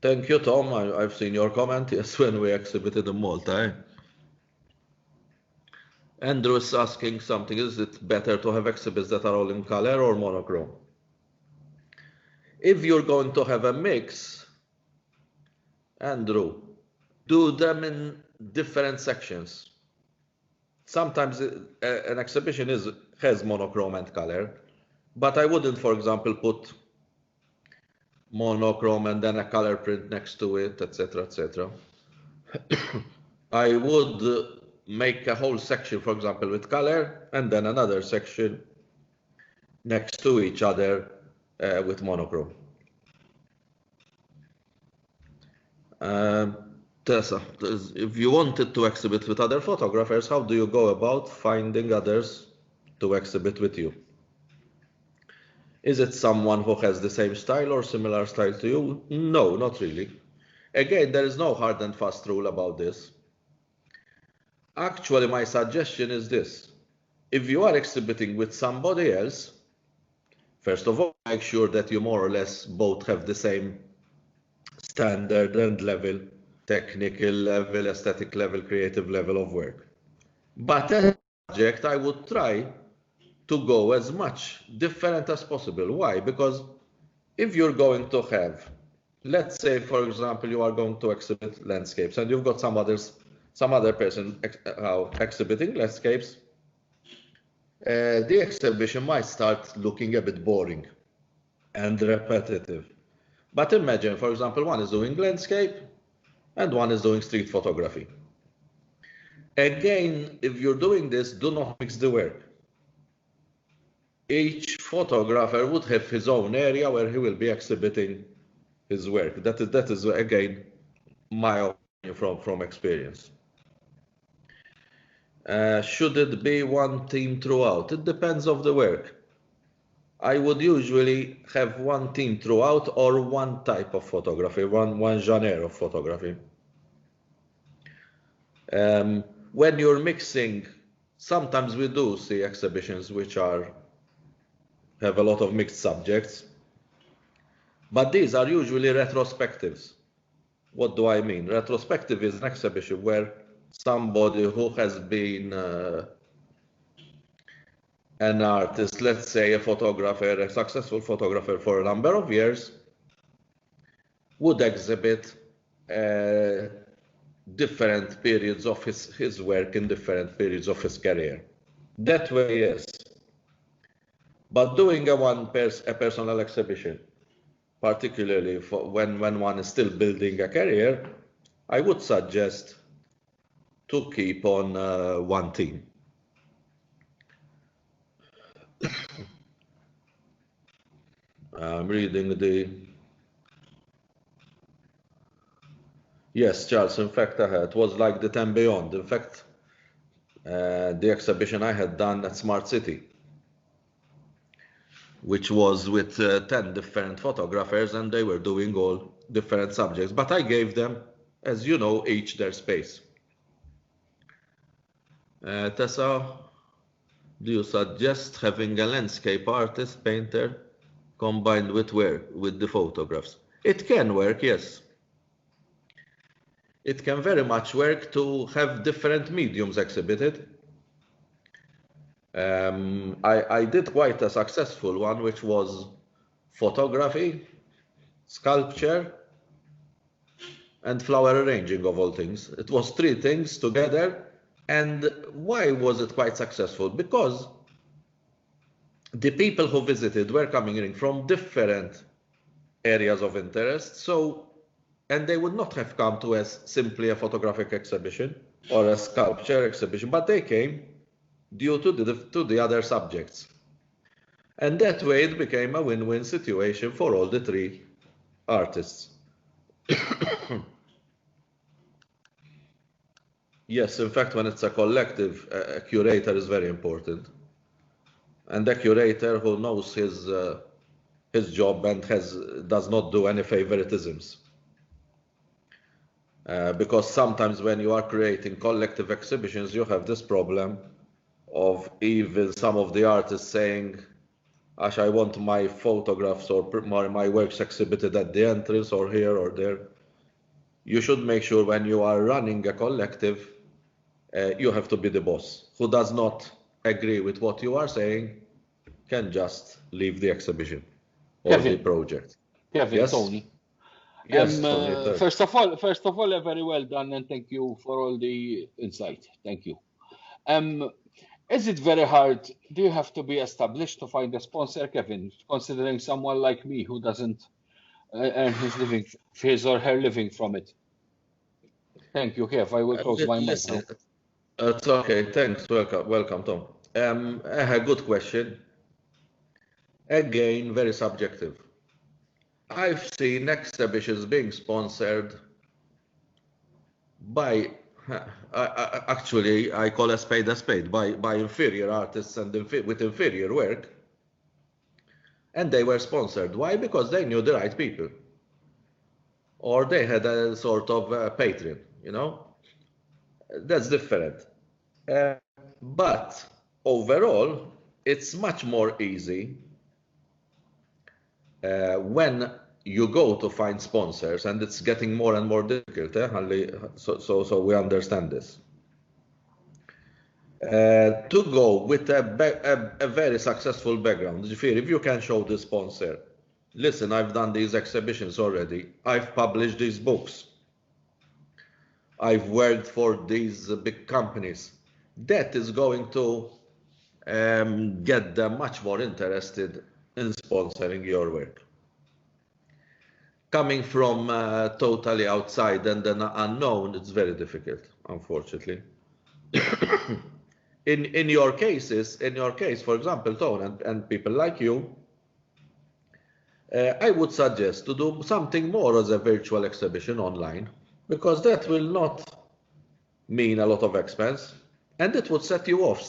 Thank you, Tom. I've seen your comment. Yes, when we exhibited in Malta. Andrew is asking something. Is it better to have exhibits that are all in color or monochrome? If you're going to have a mix, Andrew, do them in different sections. Sometimes an exhibition has monochrome and color, but I wouldn't, for example, put monochrome and then a color print next to it, etc., etc. I would make a whole section, for example, with color, and then another section next to each other with monochrome. Tessa, if you wanted to exhibit with other photographers, how do you go about finding others to exhibit with you? Is it someone who has the same style or similar style to you? No, not really. Again, there is no hard and fast rule about this. Actually, my suggestion is this. If you are exhibiting with somebody else, first of all, make sure that you more or less both have the same standard and level, technical level, aesthetic level, creative level of work. But as a subject, I would try to go as much different as possible. Why? Because if you're going to have, let's say, for example, you are going to exhibit landscapes and you've got some other person exhibiting landscapes, the exhibition might start looking a bit boring and repetitive. But imagine, for example, one is doing landscape and one is doing street photography. Again, if you're doing this, do not mix the work. Each photographer would have his own area where he will be exhibiting his work. That is again, my opinion from experience. Should it be one theme throughout? It depends on the work. I would usually have one theme throughout or one type of photography, one genre of photography. When you're mixing, sometimes we do see exhibitions which are have a lot of mixed subjects. But these are usually retrospectives. What do I mean? Retrospective is an exhibition where somebody who has been an artist, let's say a photographer, a successful photographer for a number of years, would exhibit different periods of his work in different periods of his career. That way, yes. But doing a personal exhibition, particularly when one is still building a career, I would suggest to keep on one theme. I'm reading the... Yes, Charles, in fact, it was like the 10 Beyond. In fact, the exhibition I had done at Smart City, which was with 10 different photographers, and they were doing all different subjects. But I gave them, as you know, each their space. Tessa, do you suggest having a landscape artist, painter, combined with the photographs? It can work, yes. It can very much work to have different mediums exhibited. I did quite a successful one, which was photography, sculpture, and flower arranging, of all things. It was 3 things together. And why was it quite successful? Because the people who visited were coming in from different areas of interest. And they would not have come to as simply a photographic exhibition or a sculpture exhibition, but they came due to the other subjects. And that way it became a win-win situation for all the 3 artists. Yes, in fact, when it's a collective, a curator is very important. And a curator who knows his job and does not do any favoritisms. Because sometimes when you are creating collective exhibitions, you have this problem of even some of the artists saying, Ash, I want my photographs or my works exhibited at the entrance or here or there. You should make sure when you are running a collective, you have to be the boss. Who does not agree with what you are saying can just leave the exhibition or the project. Kevin, Yes? Tony. Yes, Tony. First of all, very well done, and thank you for all the insight. Thank you. Is it very hard? Do you have to be established to find a sponsor, Kevin? Considering someone like me who doesn't earn his or her living from it. Thank you, Kev. I will close my mouth now. It's okay. Thanks. Welcome, Tom. A good question. Again, very subjective. I've seen exhibitions being sponsored by, actually, I call a spade, by inferior artists and with inferior work. And they were sponsored. Why? Because they knew the right people. Or they had a sort of Patreon, you know? That's different. But overall, it's much more easy when you go to find sponsors, and it's getting more and more difficult. So we understand this. To go with a very successful background. If you can show the sponsor, listen, I've done these exhibitions already. I've published these books. I've worked for these big companies. That is going to get them much more interested in sponsoring your work. Coming from totally outside and then unknown, it's very difficult, unfortunately. In your case, for example, Tone, and people like you, I would suggest to do something more as a virtual exhibition online, because that will not mean a lot of expense, and it would set you off.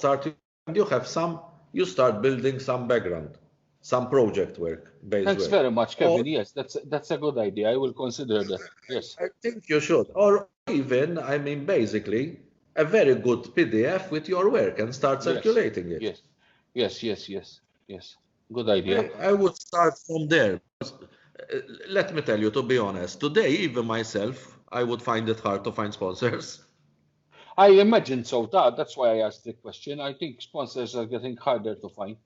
You start building some background, some project work. Thanks very much, Kevin. Yes, that's a good idea. I will consider that. Yes. I think you should. Or even, I mean, basically, a very good PDF with your work and start circulating it. Yes. Good idea. I would start from there. Let me tell you, to be honest, today, even myself, I would find it hard to find sponsors. I imagine so. That's why I asked the question. I think sponsors are getting harder to find.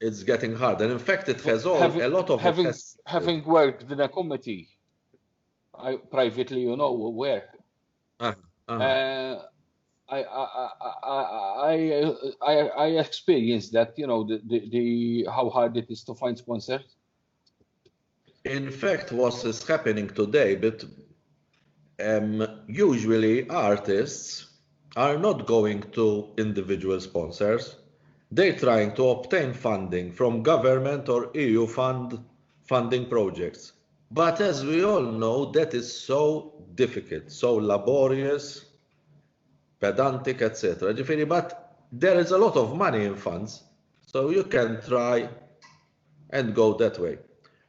It's getting harder. In fact, it has a lot of it having worked in a committee, privately, you know where. I experienced that, you know, the how hard it is to find sponsors. In fact, what is happening today, but usually artists are not going to individual sponsors. They're trying to obtain funding from government or EU funding projects. But as we all know, that is so difficult, so laborious, pedantic, etc. But there is a lot of money in funds, so you can try and go that way.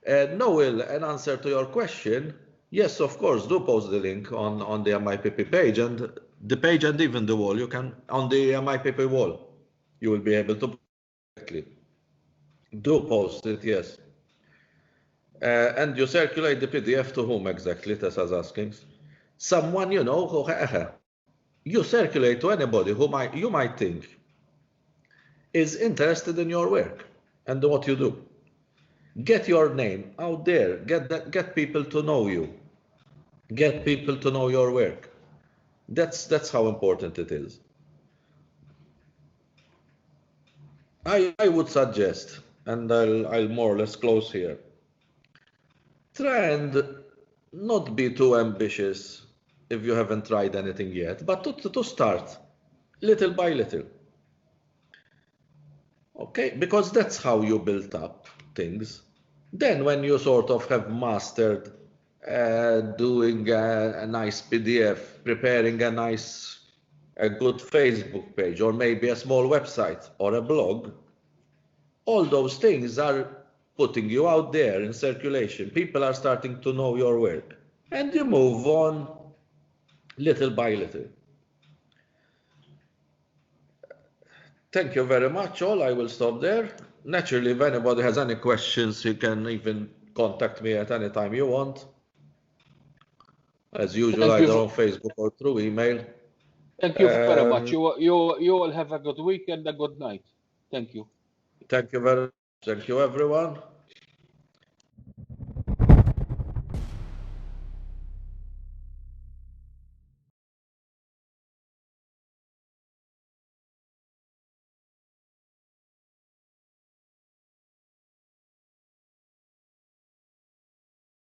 Noel, an answer to your question, yes, of course, do post the link on the MIPP page and the page and even the wall. You can, on the MIPP wall, you will be able to post directly. Do post it, yes. And you circulate the PDF to whom exactly, Tessa's asking. Someone, you know, who you circulate to anybody who you might think is interested in your work and what you do. Get your name out there. Get people to know you. Get people to know your work. That's how important it is. I would suggest, and I'll more or less close here. Try and not be too ambitious if you haven't tried anything yet, but to start little by little. Okay, because that's how you build up things. Then when you sort of have mastered doing a nice PDF, preparing a good Facebook page, or maybe a small website or a blog, all those things are putting you out there in circulation. People are starting to know your work, and you move on little by little. Thank you very much, all. I will stop there. Naturally, if anybody has any questions, you can even contact me at any time you want. As usual, either on Facebook or through email. Thank you very much. You all have a good week and a good night. Thank you. Thank you very much. Thank you, everyone.